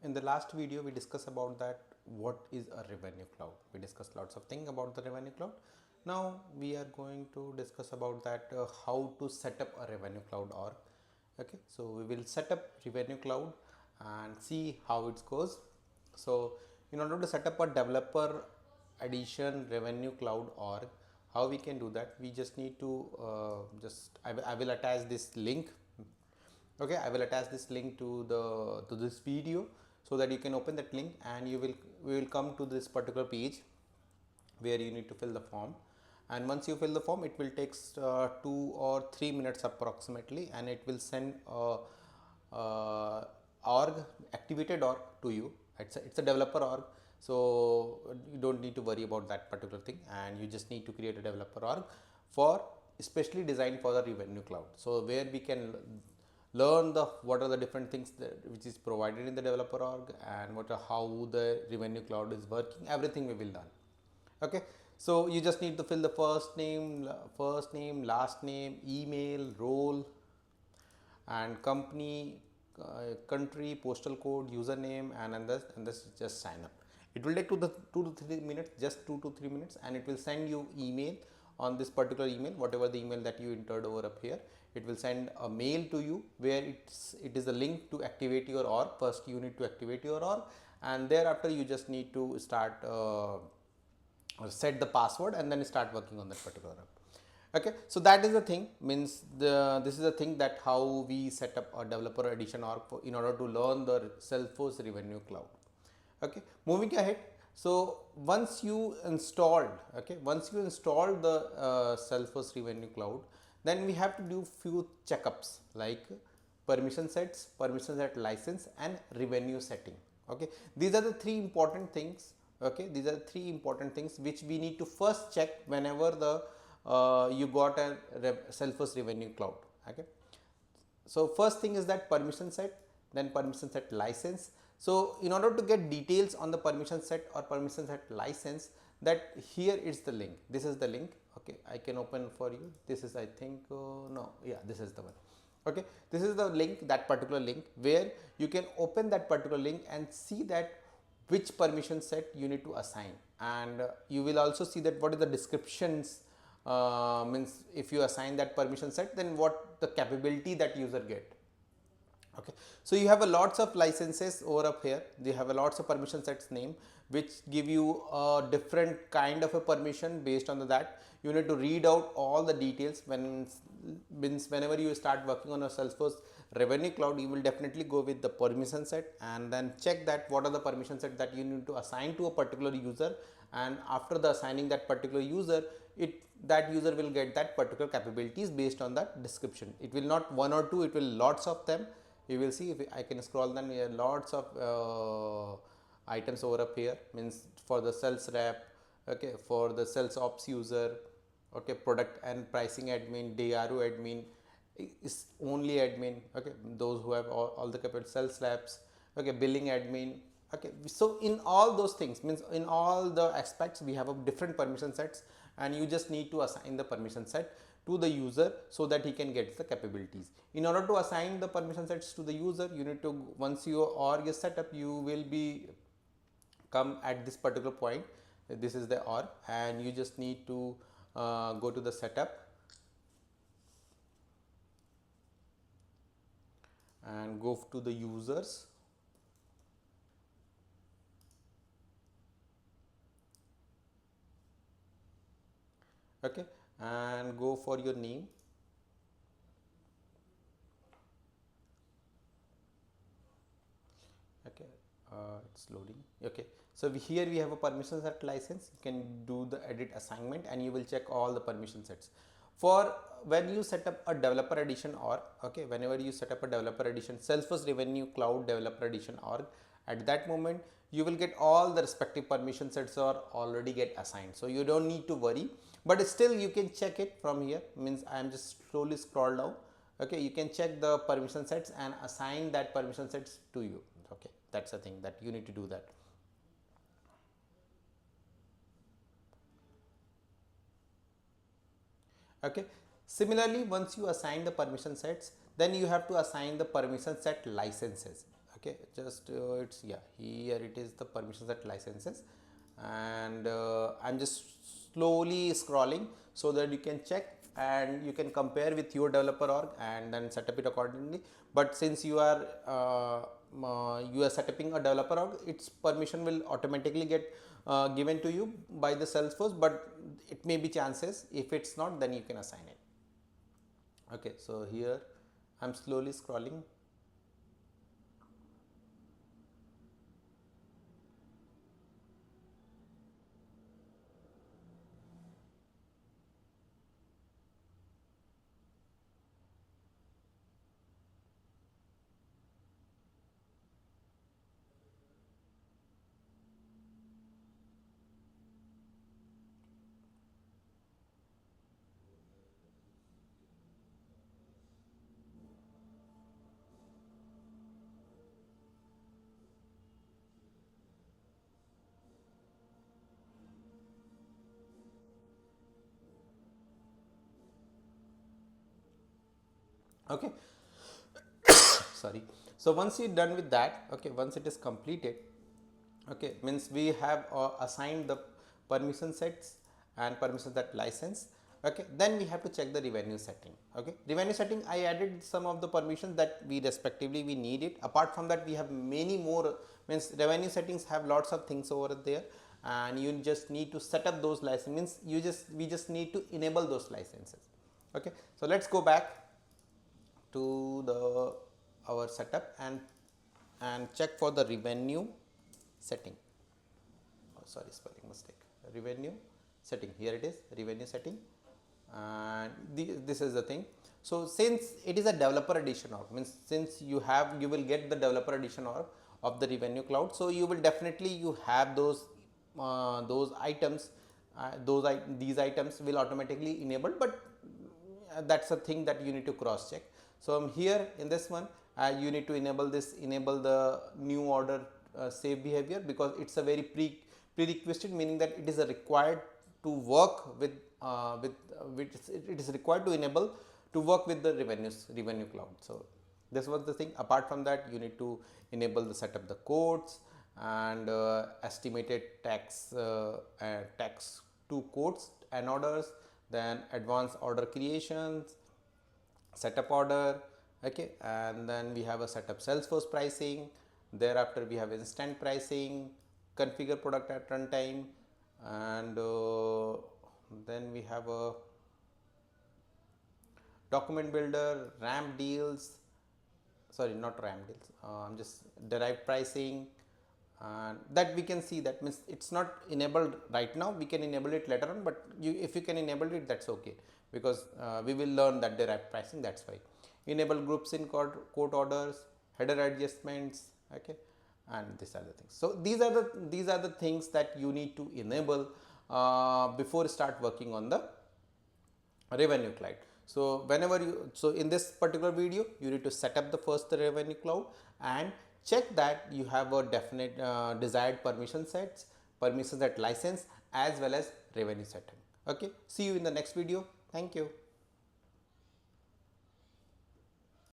In the last video, we discussed about that what is a revenue cloud. We discussed lots of things about the revenue cloud. Now we are going to discuss about that how to set up a revenue cloud org. Okay, so we will set up revenue cloud and see how it goes. So in order to set up a developer edition revenue cloud org, how we can do that? We just need to I will attach this link. Okay, I will attach this link to this video so that you can open that link and we will come to this particular page where you need to fill the form. And once you fill the form, it will take 2 or 3 minutes approximately, and it will send org activated org to you. It's a developer org, so you don't need to worry about that particular thing, and you just need to create a developer org for especially designed for the revenue cloud. So where we can learn the what are the different things that which is provided in the developer org and how the revenue cloud is working, everything we will learn. Okay, so you just need to fill the first name, last name, email, role, and company, country, postal code, username, and this just sign up. It will take 2 to 3 minutes, just 2 to 3 minutes, and it will send you email on this particular email, whatever the email that you entered over up here. It will send a mail to you where it is a link to activate your org. First you need to activate your org, and thereafter you just need to start set the password and then start working on that particular app. Okay, so that is the thing, means this is the thing that how we set up a developer edition org in order to learn the Salesforce Revenue Cloud. Okay, moving ahead. So once you installed the Salesforce Revenue Cloud, then we have to do few checkups like permission sets, permission set license, and revenue setting. Okay, these are the three important things. Okay, these are three important things which we need to first check whenever the you got a Salesforce Revenue Cloud. Okay, so first thing is that permission set, then permission set license. So in order to get details on the permission set or permission set license, that here is the link. This is the link. Okay, I can open for you. This is, I think, no, yeah, this is the one. Okay, this is the link, that particular link where you can open that particular link and see that which permission set you need to assign, and you will also see that what is the descriptions, means if you assign that permission set, then what the capability that user get. Okay, so you have a lots of licenses over up here. They have a lots of permission sets name which give you a different kind of a permission. Based on that, you need to read out all the details. Whenever you start working on a Salesforce Revenue Cloud, you will definitely go with the permission set and then check that what are the permission set that you need to assign to a particular user, and after the assigning that particular user, that user will get that particular capabilities based on that description. It will not one or two, it will lots of them. You will see, if I can scroll them here, lots of items over up here, means for the sales rep, okay, for the sales ops user, okay, product and pricing admin, DRO admin, is only admin, okay, those who have all the capital sales reps, okay, billing admin. Okay, so in all those things, means in all the aspects we have a different permission sets, and you just need to assign the permission set to the user so that he can get the capabilities. In order to assign the permission sets to the user, you need to, once your org is set up, you will be come at this particular point. This is the org, and you just need to go to the setup and go to the users. Okay, and go for your name. Okay, it's loading. Okay, so here we have a permission set license. You can do the edit assignment and you will check all the permission sets. For when you set up a developer edition org, okay, whenever you set up a developer edition Salesforce Revenue Cloud developer edition org, at that moment you will get all the respective permission sets are already get assigned, so you don't need to worry, but still you can check it from here. Means I am just slowly scroll down. Okay, you can check the permission sets and assign that permission sets to you. Okay, that's the thing that you need to do that. Okay, similarly, once you assign the permission sets, then you have to assign the permission set licenses. Okay, just it's, yeah, here it is, the permissions at licenses, and I'm just slowly scrolling so that you can check and you can compare with your developer org and then set up it accordingly. But since you are setting a developer org, its permission will automatically get given to you by the Salesforce, but it may be chances, if it's not, then you can assign it. Okay, so here I'm slowly scrolling. Okay, sorry. So once you're done with that, okay, once it is completed, okay, means we have assigned the permission sets and permissions that license. Okay, then we have to check the revenue setting. Okay, revenue setting, I added some of the permissions that we respectively we need it. Apart from that, we have many more, means revenue settings have lots of things over there, and you just need to set up those licenses, means we just need to enable those licenses. Okay, so let's go back to the our setup and check for the revenue setting. Oh, sorry, spelling mistake. Revenue setting, here it is, revenue setting, and this is the thing. So since it is a developer edition org, means since you will get the developer edition org of the Revenue Cloud, so you will definitely you have those items, these items will automatically enabled, but that's a thing that you need to cross check. So here in this one, you need to enable the new order save behavior, because it's a very prerequisite, meaning that it is a required to work with it is required to enable to work with the revenue cloud. So this was the thing. Apart from that, you need to enable the set up the codes and estimated tax to codes and orders, then advanced order creations, setup order. Okay, and then we have a setup Salesforce pricing. Thereafter we have instant pricing, configure product at runtime, and then we have a document builder, ramp deals, sorry, not ramp deals, I'm just derived pricing, and that we can see, that means it's not enabled right now, we can enable it later on, but if you can enable it, that's okay, because we will learn that derived pricing, that's why. Enable groups in quote orders, header adjustments, okay, and these are the things. So these are the things that you need to enable before start working on the revenue cloud. So so in this particular video, you need to set up the first revenue cloud and check that you have a definite desired permission sets, permission set license, as well as revenue setting. Okay, see you in the next video. Thank you.